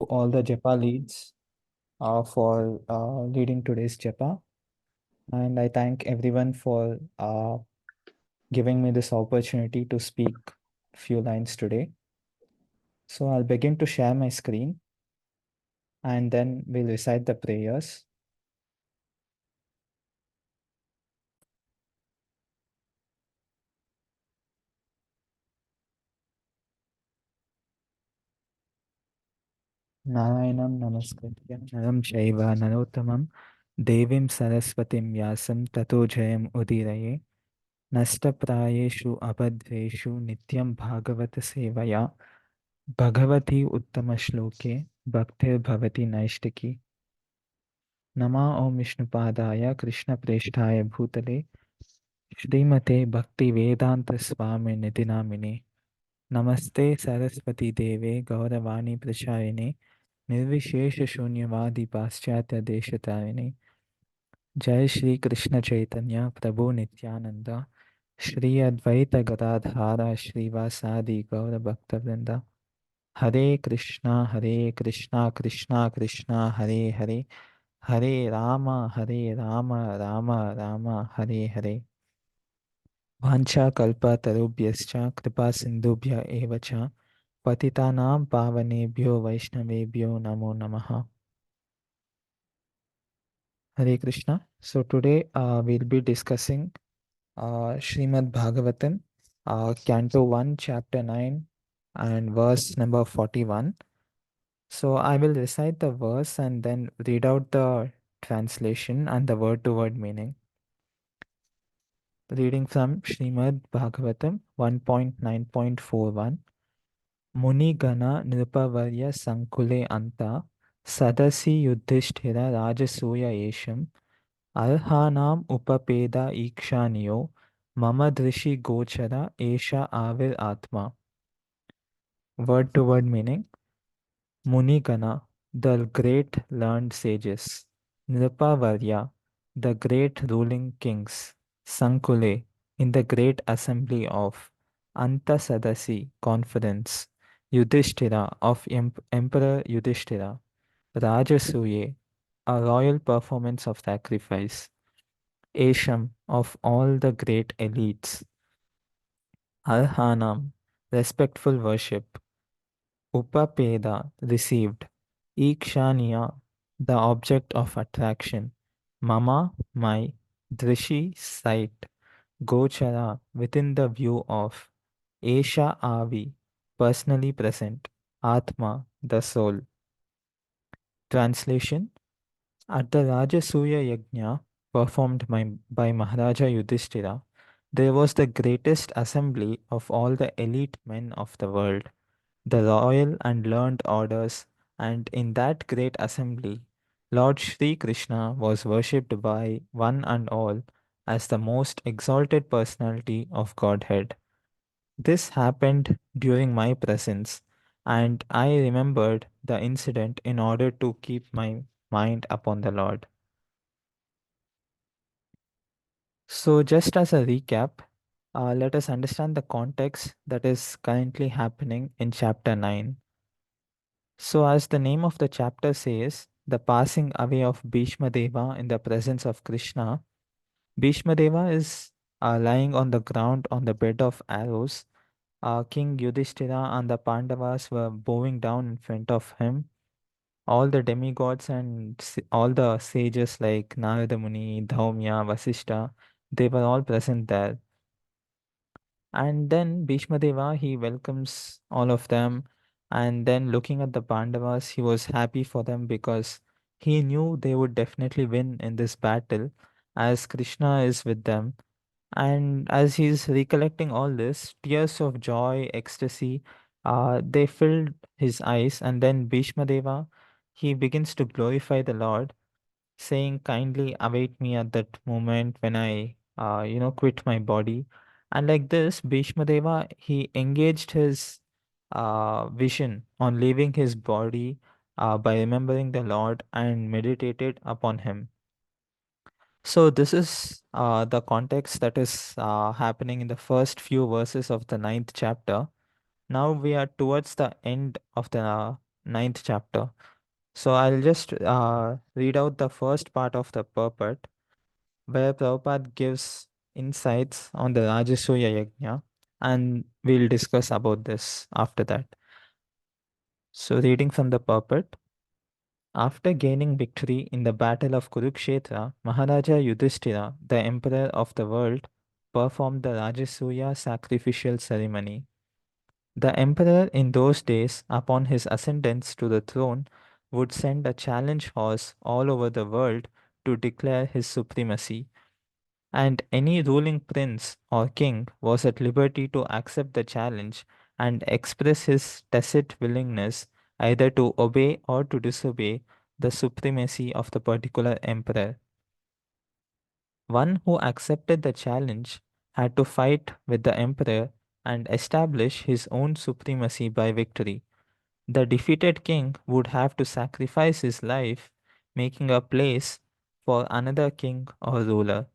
all the Japa leads for leading today's Japa. And I thank everyone for giving me this opportunity to speak a few lines today. So I'll begin to share my screen and then we'll recite the prayers. Narayanam namaskritya naram shaiva narottamam devim saraswatim vyasam tato jayam udiraye nashtaprayeshu abhadreshu nityam bhagavata sevaya bhagavati uttama shloke bhaktir bhavati naishtaki. Nama Om Vishnupadaya Krishna Preshthaya Bhutale Shrimate Bhakti Vedanta Swami Nidinamine Namaste Saraswati Deve Gauravani Prachayane Nirvishesha Shunyavadi Paschatya Deshatarine Jai Shri Krishna Chaitanya Prabhu Nityananda Shri Advaita Gadadhara Shrivasadi Gaura Bhaktavrinda Hare Krishna Krishna Krishna Hare Hare Hare Rama, Rama Rama, Hare Hare. Vancha kalpa tarubhyascha kripa sindhubhya evacha patitanam pavanebhyo vaishnavebhyo namo namaha. Hare Krishna. So today we'll be discussing Srimad Bhagavatam, Canto 1, Chapter 9 and verse number 41. So I will recite the verse and then read out the translation and the word-to-word meaning. Reading from Srimad Bhagavatam 1.9.41. Munigana Nripavarya Sankule Anta Sadasi Yudhishthira Rajasuya Esham Arhanam Upapeda Ikshaniyo Mama Drishi Gochara Esha Avir Atma. Word to word meaning. Munigana, the great learned sages. Nripavarya, the great ruling kings. Sankule, in the great assembly of Antasadasi conference. Yudhishthira, of Emperor Yudhishthira. Rajasuye, a royal performance of sacrifice. Esham, of all the great elites. Arhanam, respectful worship. Upapeda, received. Ikshaniya, the object of attraction. Mama, my. Drishi, sight. Gochara, within the view of. Esha Avi, personally present. Atma, the soul. Translation. At the Rajasuya Yajna performed by Maharaja Yudhishthira, there was the greatest assembly of all the elite men of the world, the royal and learned orders, and in that great assembly, Lord Sri Krishna was worshipped by one and all as the most exalted personality of Godhead. This happened during my presence, and I remembered the incident in order to keep my mind upon the Lord. So, just as a recap, let us understand the context that is currently happening in chapter 9. So, as the name of the chapter says, the passing away of Bhishma Deva in the presence of Krishna. Bhishma Deva is lying on the ground on the bed of arrows. King Yudhishthira and the Pandavas were bowing down in front of him. All the demigods and all the sages like Narada Muni, Dhaumya, Vasishta, they were all present there. And then Bhishma Deva, he welcomes all of them. And then looking at the Pandavas, he was happy for them because he knew they would definitely win in this battle as Krishna is with them. And as he's recollecting all this, tears of joy, ecstasy, they filled his eyes. And then Bhishma Deva, he begins to glorify the Lord, saying, "Kindly await me at that moment when I, quit my body." And like this, Bhishma Deva, he engaged his vision on leaving his body by remembering the Lord and meditated upon him. So this is the context that is happening in the first few verses of the ninth chapter. Now we are towards the end of the ninth chapter. So I'll just read out the first part of the purport where Prabhupada gives insights on the Rajasuya Yajna, and we'll discuss about this after that. So, reading from the purport. After gaining victory in the battle of Kurukshetra, Maharaja Yudhishthira, the emperor of the world, performed the Rajasuya sacrificial ceremony. The emperor in those days, upon his ascendance to the throne, would send a challenge horse all over the world to declare his supremacy, and any ruling prince or king was at liberty to accept the challenge and express his tacit willingness either to obey or to disobey the supremacy of the particular emperor. One who accepted the challenge had to fight with the emperor and establish his own supremacy by victory. The defeated king would have to sacrifice his life, making a place for another king or ruler.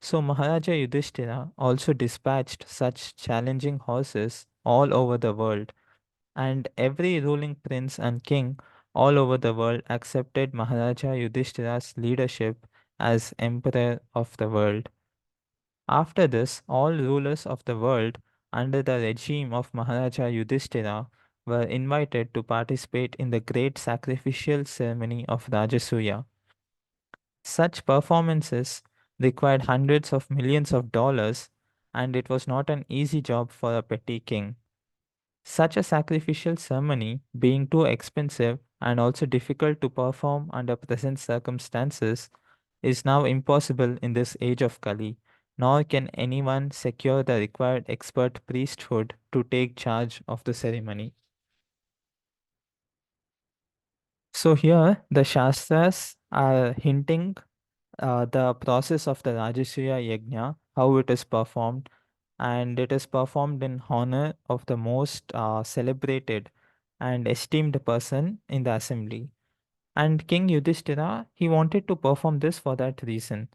So Maharaja Yudhishthira also dispatched such challenging horses all over the world, and every ruling prince and king all over the world accepted Maharaja Yudhishthira's leadership as emperor of the world. After this, all rulers of the world under the regime of Maharaja Yudhishthira were invited to participate in the great sacrificial ceremony of Rajasuya. Such performances required hundreds of millions of dollars, and it was not an easy job for a petty king. Such a sacrificial ceremony, being too expensive and also difficult to perform under present circumstances, is now impossible in this age of Kali, nor can anyone secure the required expert priesthood to take charge of the ceremony. So, here the Shastras are hinting the process of the Rajasuya Yajna, how it is performed, and it is performed in honor of the most celebrated and esteemed person in the assembly. And King Yudhishthira, he wanted to perform this for that reason,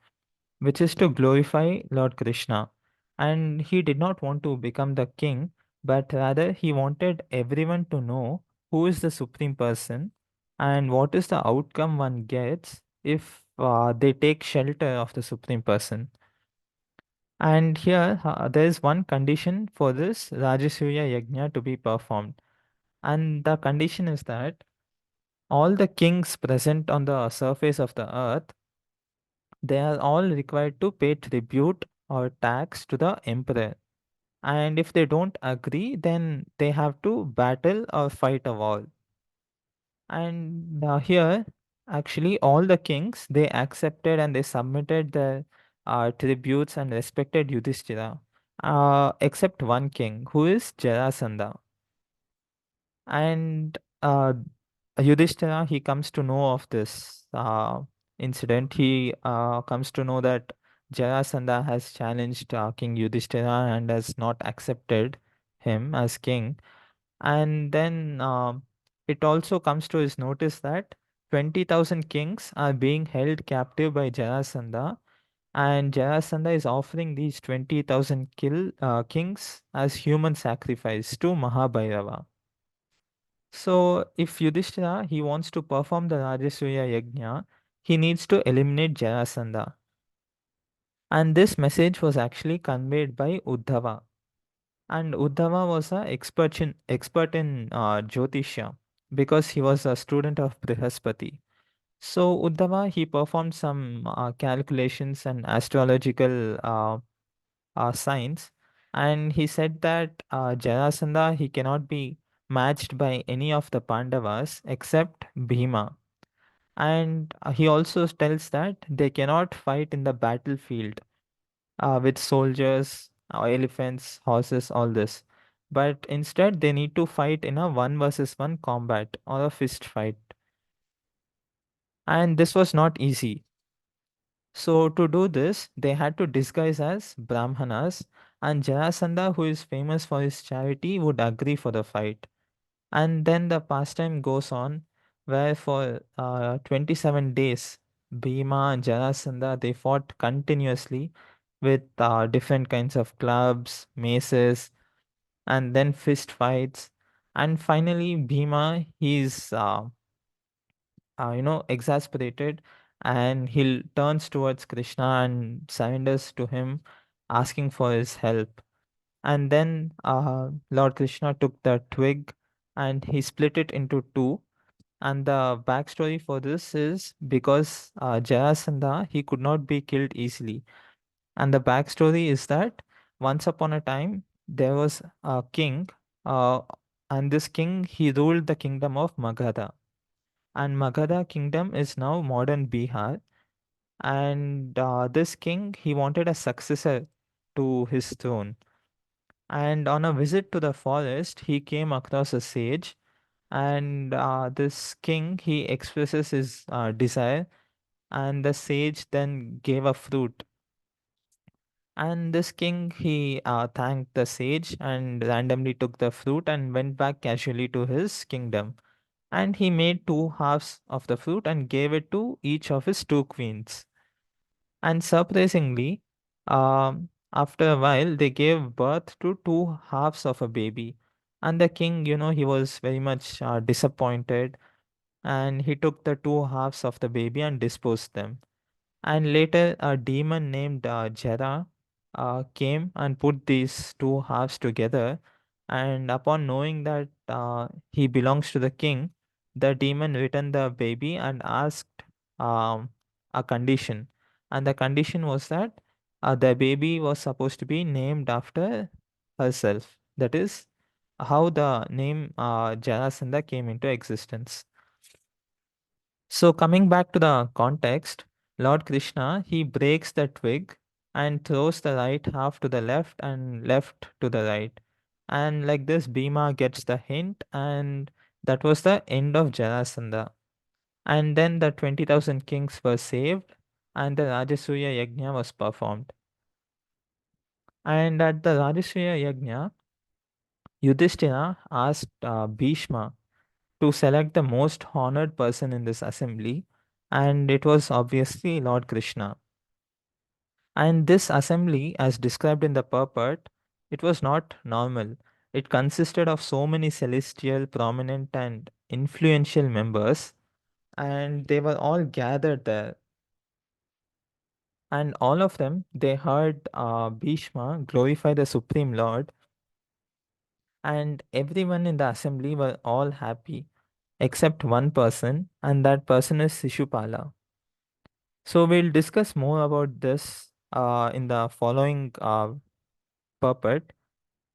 which is to glorify Lord Krishna. And he did not want to become the king, but rather he wanted everyone to know who is the supreme person and what is the outcome one gets if they take shelter of the supreme person. And here there is one condition for this Rajasuya Yajna to be performed. And the condition is that all the kings present on the surface of the earth, they are all required to pay tribute or tax to the emperor. And if they don't agree, then they have to battle or fight a war. And here, actually, all the kings they accepted and they submitted their tributes and respected Yudhishthira, except one king who is Jarasandha. And Yudhishthira, he comes to know of this incident. He comes to know that Jarasandha has challenged King Yudhishthira and has not accepted him as king. And then it also comes to his notice that 20,000 kings are being held captive by Jarasandha, and Jarasandha is offering these 20,000 kings as human sacrifice to Mahabhairava. So, if Yudhishthira he wants to perform the Rajasuya Yajna, he needs to eliminate Jarasandha. And this message was actually conveyed by Uddhava. And Uddhava was an expert in Jyotisha because he was a student of Brihaspati. So Uddhava he performed some calculations and astrological signs, and he said that Jarasandha he cannot be matched by any of the Pandavas except Bhima. And he also tells that they cannot fight in the battlefield with soldiers, elephants, horses, all this. But instead, they need to fight in a one versus one combat or a fist fight. And this was not easy. So, to do this, they had to disguise as Brahmanas, and Jarasandha, who is famous for his charity, would agree for the fight. And then the pastime goes on, where for 27 days, Bhima and Jarasandha they fought continuously with different kinds of clubs, maces, and then fist fights. And finally, Bhima, he's exasperated, and he turns towards Krishna and surrenders to him, asking for his help. And then Lord Krishna took the twig and he split it into two. And the backstory for this is because Jarasandha, he could not be killed easily. And the backstory is that once upon a time, there was a king, uh, and this king, he ruled the kingdom of Magadha. And Magadha kingdom is now modern Bihar. And this king, he wanted a successor to his throne. And on a visit to the forest, he came across a sage. And this king, he expresses his desire. And the sage then gave a fruit. And this king, he thanked the sage and randomly took the fruit and went back casually to his kingdom. And he made two halves of the fruit and gave it to each of his two queens. And surprisingly, after a while, they gave birth to two halves of a baby. And the king, he was very much disappointed, and he took the two halves of the baby and disposed them. And later, a demon named Jera came and put these two halves together. And upon knowing that he belongs to the king, the demon returned the baby and asked um, a condition. And the condition was that the baby was supposed to be named after herself. That is how the name Jarasandha came into existence. So coming back to the context, Lord Krishna, he breaks the twig and throws the right half to the left and left to the right. And like this, Bhima gets the hint, and that was the end of Jarasandha. And then the 20,000 kings were saved, and the Rajasuya Yajna was performed. And at the Rajasuya Yajna, Yudhishthira asked Bhishma to select the most honored person in this assembly, and it was obviously Lord Krishna. And this assembly, as described in the purport, it was not normal. It consisted of so many celestial, prominent, and influential members, and they were all gathered there. And all of them, they heard Bhishma glorify the Supreme Lord, and everyone in the assembly were all happy except one person, and that person is Shishupala. So we'll discuss more about this in the following puppet.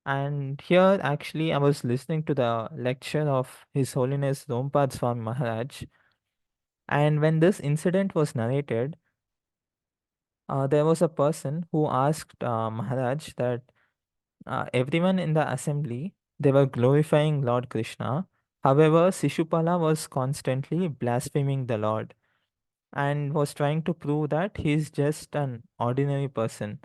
And here, actually, I was listening to the lecture of His Holiness Rompad Swami Maharaj. And when this incident was narrated, there was a person who asked Maharaj that everyone in the assembly, they were glorifying Lord Krishna. However, Sishupala was constantly blaspheming the Lord and was trying to prove that he is just an ordinary person.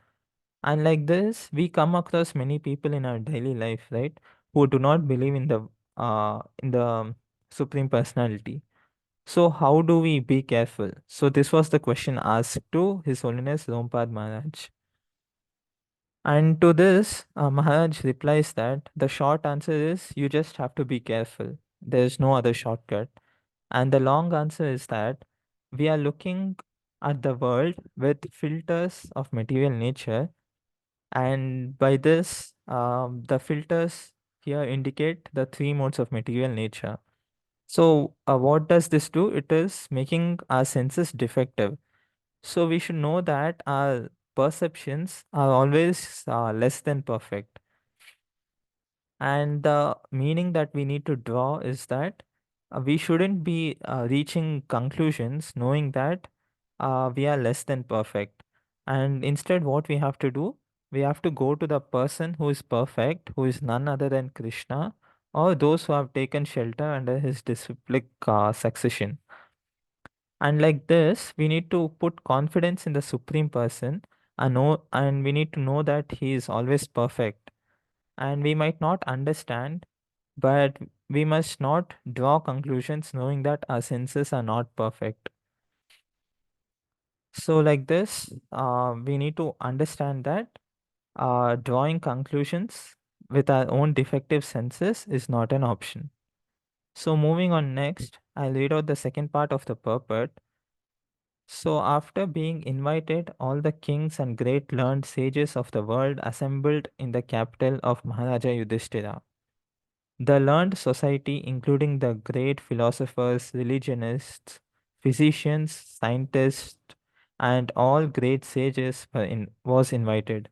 And like this, we come across many people in our daily life, right, who do not believe in the Supreme Personality. So how do we be careful? So this was the question asked to His Holiness Rompad Maharaj. And to this, Maharaj replies that the short answer is you just have to be careful. There is no other shortcut. And the long answer is that we are looking at the world with filters of material nature. And by this, the filters here indicate the three modes of material nature. So, what does this do? It is making our senses defective. So, we should know that our perceptions are always less than perfect. And the meaning that we need to draw is that we shouldn't be reaching conclusions knowing that we are less than perfect. And instead, what we have to do, we have to go to the person who is perfect, who is none other than Krishna, or those who have taken shelter under his disciplic succession. And like this, we need to put confidence in the Supreme Person and we need to know that he is always perfect. And we might not understand, but we must not draw conclusions knowing that our senses are not perfect. So, like this, we need to understand that drawing conclusions, with our own defective senses is not an option. So, moving on next, I'll read out the second part of the purport. So, after being invited, all the kings and great learned sages of the world assembled in the capital of Maharaja Yudhishthira. The learned society, including the great philosophers, religionists, physicians, scientists, and all great sages was invited.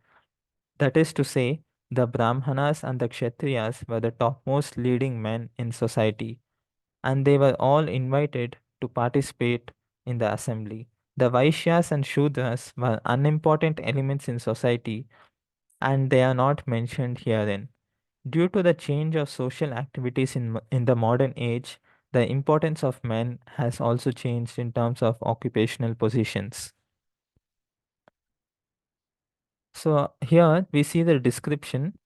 That is to say, the Brahmanas and the Kshatriyas were the topmost leading men in society, and they were all invited to participate in the assembly. The Vaishyas and Shudras were unimportant elements in society, and they are not mentioned herein. Due to the change of social activities in the modern age, the importance of men has also changed in terms of occupational positions. So here we see the description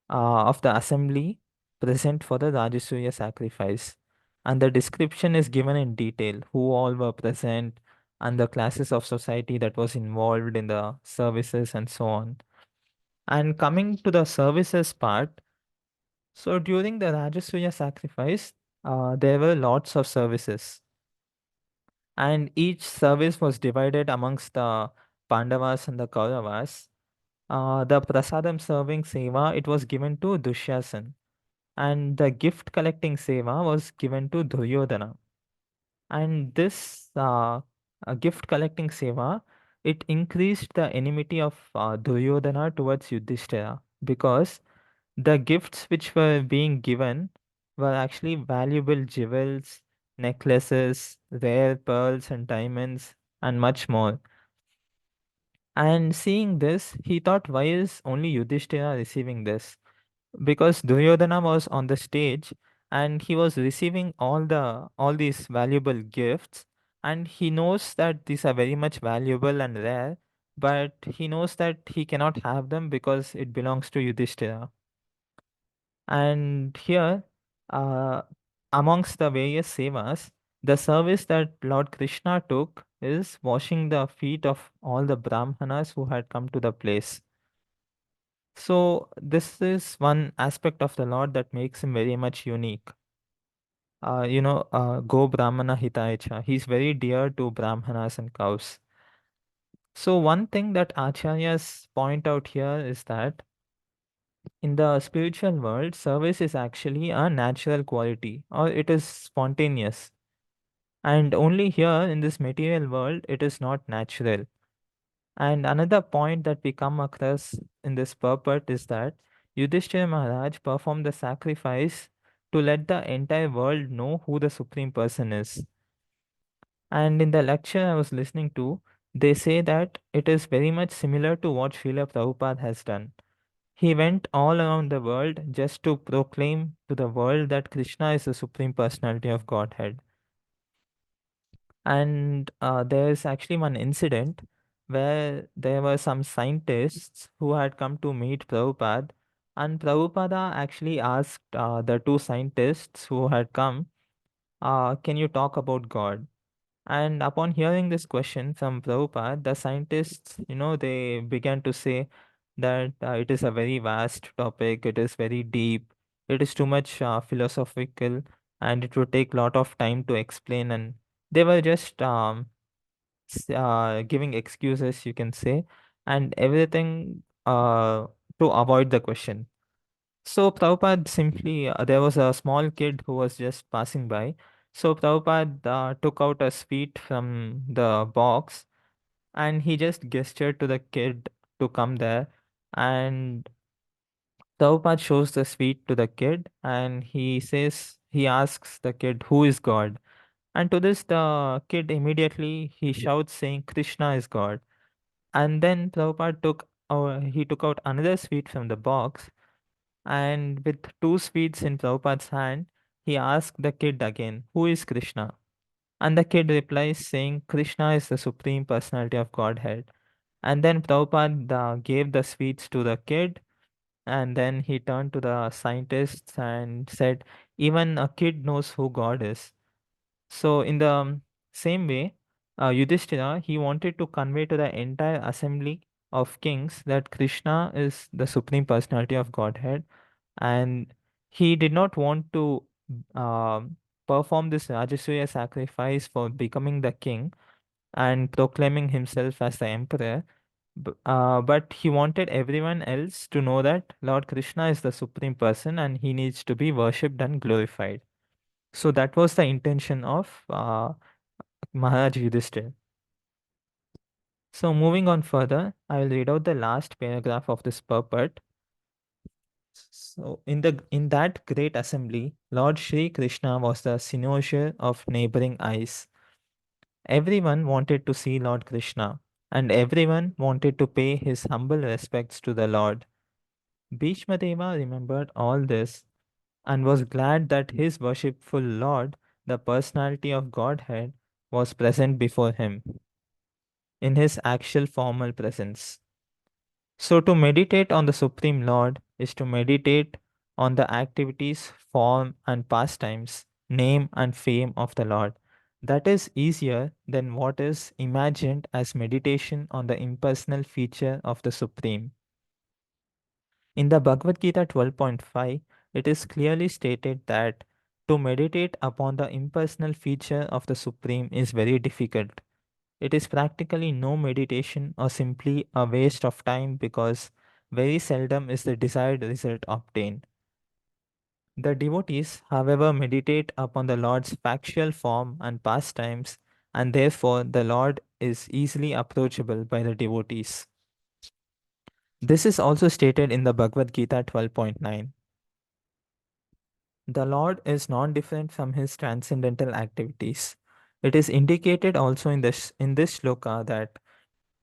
of the assembly present for the Rajasuya sacrifice. And the description is given in detail who all were present and the classes of society that was involved in the services and so on. And coming to the services part, so during the Rajasuya sacrifice, there were lots of services, and each service was divided amongst the Pandavas and the Kauravas. The prasadam serving seva, it was given to Dushyasan, and the gift collecting seva was given to Duryodhana. And this gift collecting seva, it increased the enmity of Duryodhana towards Yudhishthira, because the gifts which were being given were actually valuable jewels, necklaces, rare pearls and diamonds, and much more. And seeing this, he thought, why is only Yudhishthira receiving this? Because Duryodhana was on the stage and he was receiving all these valuable gifts, and he knows that these are very much valuable and rare, but he knows that he cannot have them because it belongs to Yudhishthira. And here, uh, amongst the various sevas, the service that Lord Krishna took is washing the feet of all the Brahmanas who had come to the place. So this is one aspect of the Lord that makes him very much unique. Go Brahmana Hitaicha. He's very dear to Brahmanas and cows. So one thing that Acharyas point out here is that in the spiritual world, service is actually a natural quality, or it is spontaneous. And only here in this material world, it is not natural. And another point that we come across in this purport is that Yudhishthira Maharaj performed the sacrifice to let the entire world know who the Supreme Person is. And in the lecture I was listening to, they say that it is very much similar to what Srila Prabhupada has done. He went all around the world just to proclaim to the world that Krishna is the Supreme Personality of Godhead. And there is actually one incident where there were some scientists who had come to meet Prabhupada, and Prabhupada actually asked the two scientists who had come, can you talk about God? And upon hearing this question from Prabhupada, the scientists, they began to say that it is a very vast topic, it is very deep, it is too much philosophical, and it would take a lot of time to explain. And they were just giving excuses, you can say, and everything to avoid the question. So Prabhupada simply, there was a small kid who was just passing by. So Prabhupada took out a sweet from the box, and he just gestured to the kid to come there. And Prabhupada shows the sweet to the kid, and he asks the kid, who is God? And to this, the kid immediately he shouts saying, Krishna is God. And then Prabhupada he took out another sweet from the box, and with two sweets in Prabhupada's hand, he asked the kid again, who is Krishna? And the kid replies saying, Krishna is the Supreme Personality of Godhead. And then Prabhupada gave the sweets to the kid, and then he turned to the scientists and said, even a kid knows who God is. So, in the same way, Yudhishthira, he wanted to convey to the entire assembly of kings that Krishna is the Supreme Personality of Godhead, and he did not want to um perform this Rajasuya sacrifice for becoming the king and proclaiming himself as the emperor. But he wanted everyone else to know that Lord Krishna is the supreme person and he needs to be worshipped and glorified. So that was the intention of Maharaj Yudhishthira. So moving on further, I will read out the last paragraph of this purport. So in that great assembly, Lord Sri Krishna was the cynosure of neighboring eyes. Everyone wanted to see Lord Krishna, and everyone wanted to pay his humble respects to the Lord. Bhishma Deva remembered all this and was glad that his worshipful Lord, the personality of Godhead, was present before him in his actual formal presence. So, to meditate on the Supreme Lord is to meditate on the activities, form, and pastimes, name, and fame of the Lord. That is easier than what is imagined as meditation on the impersonal feature of the Supreme. In the Bhagavad Gita 12.5, it is clearly stated that to meditate upon the impersonal feature of the Supreme is very difficult. It is practically no meditation or simply a waste of time because very seldom is the desired result obtained. The devotees, however, meditate upon the Lord's factual form and pastimes, and therefore the Lord is easily approachable by the devotees. This is also stated in the Bhagavad Gita 12.9. The Lord is non different from his transcendental activities. It is indicated also in this shloka that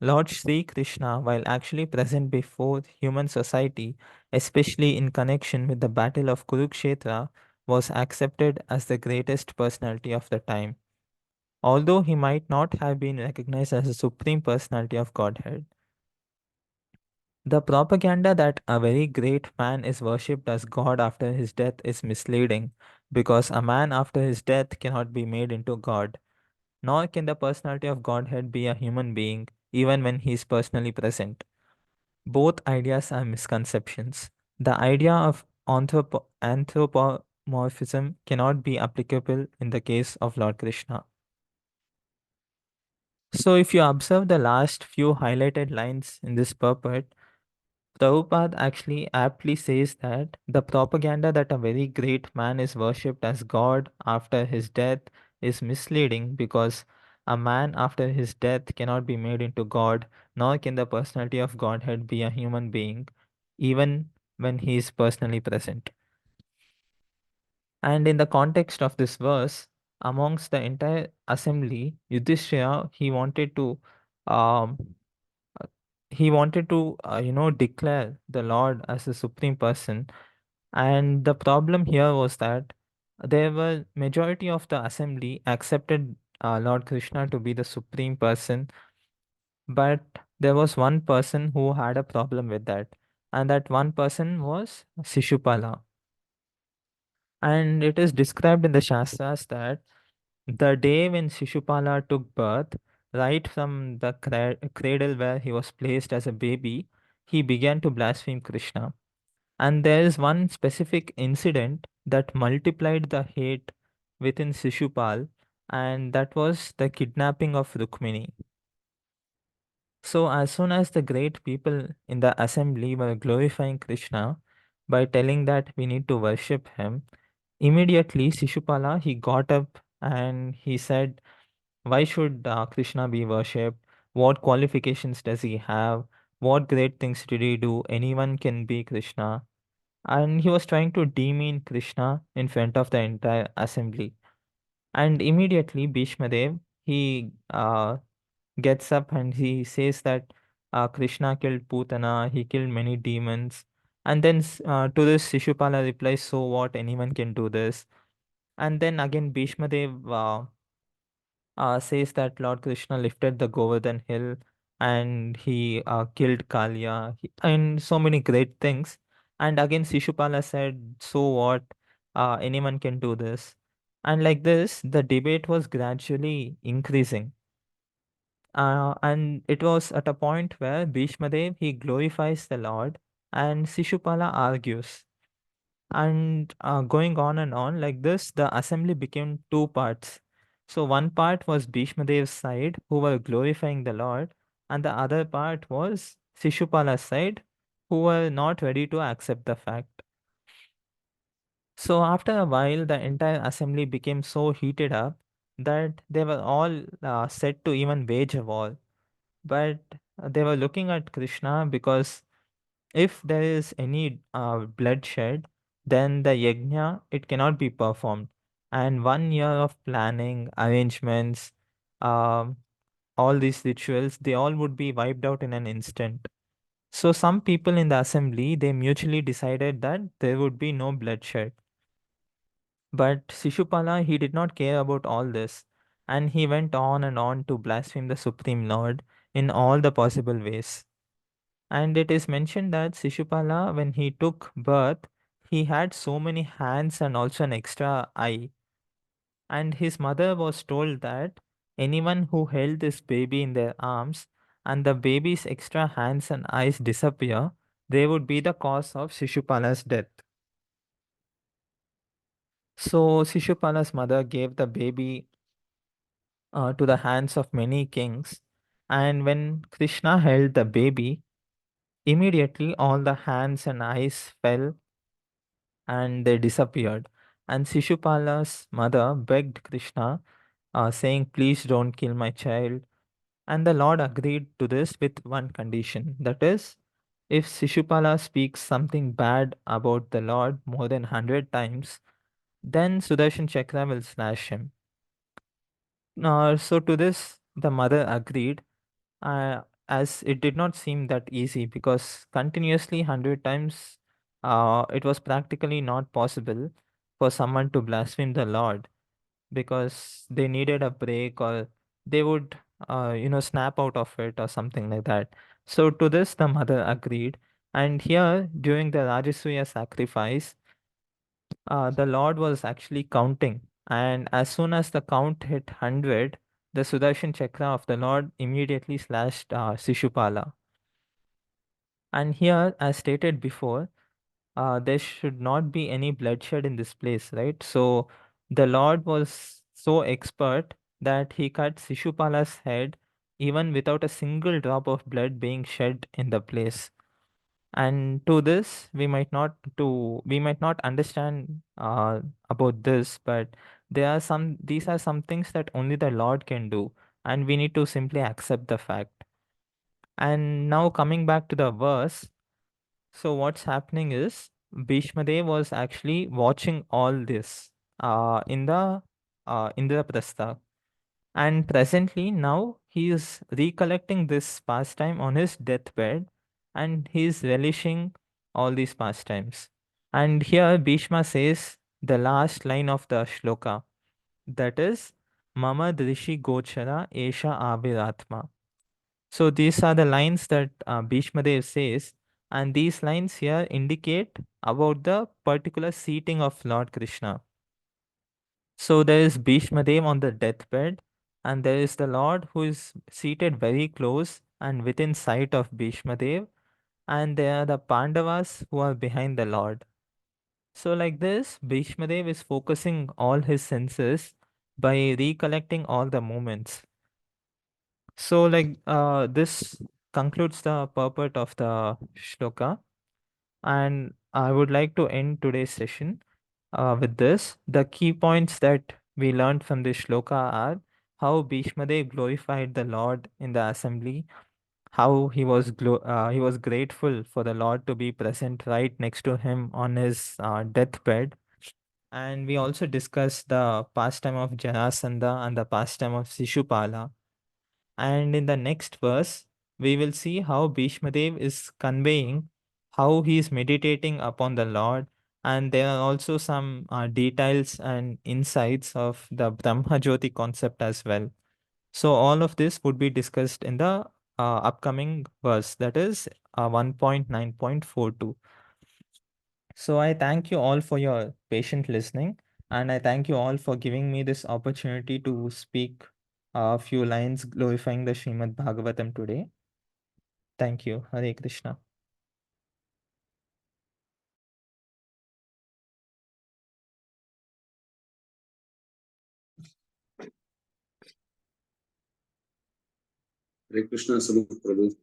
Lord Sri Krishna, while actually present before human society, especially in connection with the battle of Kurukshetra, was accepted as the greatest personality of the time, although he might not have been recognized as the supreme personality of Godhead. The propaganda that a very great man is worshipped as God after his death is misleading, because a man after his death cannot be made into God, nor can the personality of Godhead be a human being, even when he is personally present. Both ideas are misconceptions. The idea of anthropomorphism cannot be applicable in the case of Lord Krishna. So, if you observe the last few highlighted lines in this purport, Prabhupada actually aptly says that the propaganda that a very great man is worshipped as God after his death is misleading because a man after his death cannot be made into God, nor can the personality of Godhead be a human being, even when he is personally present. And in the context of this verse, amongst the entire assembly, Yudhishthira, um, uh, declare the Lord as the supreme person. And the problem here was that there were majority of the assembly accepted Lord Krishna to be the supreme person, but there was one person who had a problem with that, and that one person was Shishupala. And it is described in the Shastras that the day when Shishupala took birth, right from the cradle where he was placed as a baby, he began to blaspheme Krishna. And there is one specific incident that multiplied the hate within Shishupal, and that was the kidnapping of Rukmini. So, as soon as the great people in the assembly were glorifying Krishna by telling that we need to worship him, immediately Shishupala he got up and he said, why should Krishna be worshipped? What qualifications does he have? What great things did he do? Anyone can be Krishna. And he was trying to demean Krishna in front of the entire assembly. And immediately Bhishma Dev, he gets up and he says that Krishna killed Putana, he killed many demons. And then to this, Shishupala replies, so what? Anyone can do this. And then again, Bhishma Dev says that Lord Krishna lifted the Govardhan hill and he killed Kalia and so many great things. And again, Shishupala said, so what? Anyone can do this. And like this, the debate was gradually increasing. And it was at a point where Bhishmadev he glorifies the Lord and Shishupala argues. And going on and on like this, the assembly became two parts. So one part was Bhishmadev's side, who were glorifying the Lord, and the other part was Shishupala's side, who were not ready to accept the fact. So after a while, the entire assembly became so heated up that they were all set to even wage a war. But they were looking at Krishna because if there is any bloodshed, then the yajna it cannot be performed, and 1 year of planning, arrangements, um, all these rituals, they all would be wiped out in an instant. So some people in the assembly they mutually decided that there would be no bloodshed. But Shishupala he did not care about all this, and he went on and on to blaspheme the Supreme Lord in all the possible ways. And it is mentioned that Shishupala, when he took birth, he had so many hands and also an extra eye. And his mother was told that anyone who held this baby in their arms and the baby's extra hands and eyes disappear, they would be the cause of Shishupala's death. So Shishupala's mother gave the baby to the hands of many kings. And when Krishna held the baby, immediately all the hands and eyes fell and they disappeared. And Shishupala's mother begged Krishna, saying, "Please don't kill my child." And the Lord agreed to this with one condition, that is, if Shishupala speaks something bad about the Lord more than 100 times, then Sudarshan Chakra will slash him. So to this, the mother agreed, as it did not seem that easy because continuously 100 times it was practically not possible for someone to blaspheme the Lord because they needed a break or they would snap out of it or something like that. So to this the mother agreed, and here during the Rajasuya sacrifice the Lord was actually counting, and as soon as the count hit 100, the Sudarshan Chakra of the Lord immediately slashed Shishupala. And here, as stated before, there should not be any bloodshed in this place, right? So the Lord was so expert that he cut Shishupala's head even without a single drop of blood being shed in the place. And to this we might not understand about this, but these are some things that only the Lord can do, and we need to simply accept the fact. And now coming back to the verse, so what's happening is Bhishmadev was actually watching all this in the Indraprastha, and presently now he is recollecting this pastime on his deathbed, and he is relishing all these pastimes. And here Bhishma says the last line of the shloka, that is, Mama Drishi Gochara Esha Aviratma. So these are the lines that Bhishmadev says, and these lines here indicate about the particular seating of Lord Krishna. So there is Bhishmadev on the deathbed, and there is the Lord who is seated very close and within sight of Bhishmadev, and there are the Pandavas who are behind the Lord. So, like this, Bhishmadev is focusing all his senses by recollecting all the moments. So, this concludes the purport of the shloka, and I would like to end today's session with this. The key points that we learned from this shloka are how Bhishmadev glorified the Lord in the assembly, how he was grateful for the Lord to be present right next to him on his deathbed, and we also discussed the pastime of Jarasandha and the pastime of Shishupala. And in the next verse, we will see how Bhishmadev is conveying how he is meditating upon the Lord. And there are also some details and insights of the Brahma Jyoti concept as well. So, all of this would be discussed in the upcoming verse, that is 1.9.42. So, I thank you all for your patient listening, and I thank you all for giving me this opportunity to speak a few lines glorifying the Srimad Bhagavatam today. Thank you. Hare Krishna. Hare Krishna, Sumukha Prabhu.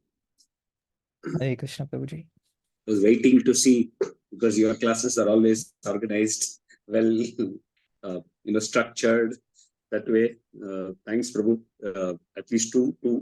Hare Krishna, Prabhuji. I was waiting to see, because your classes are always organized, well, structured that way. Thanks, Prabhu. At least two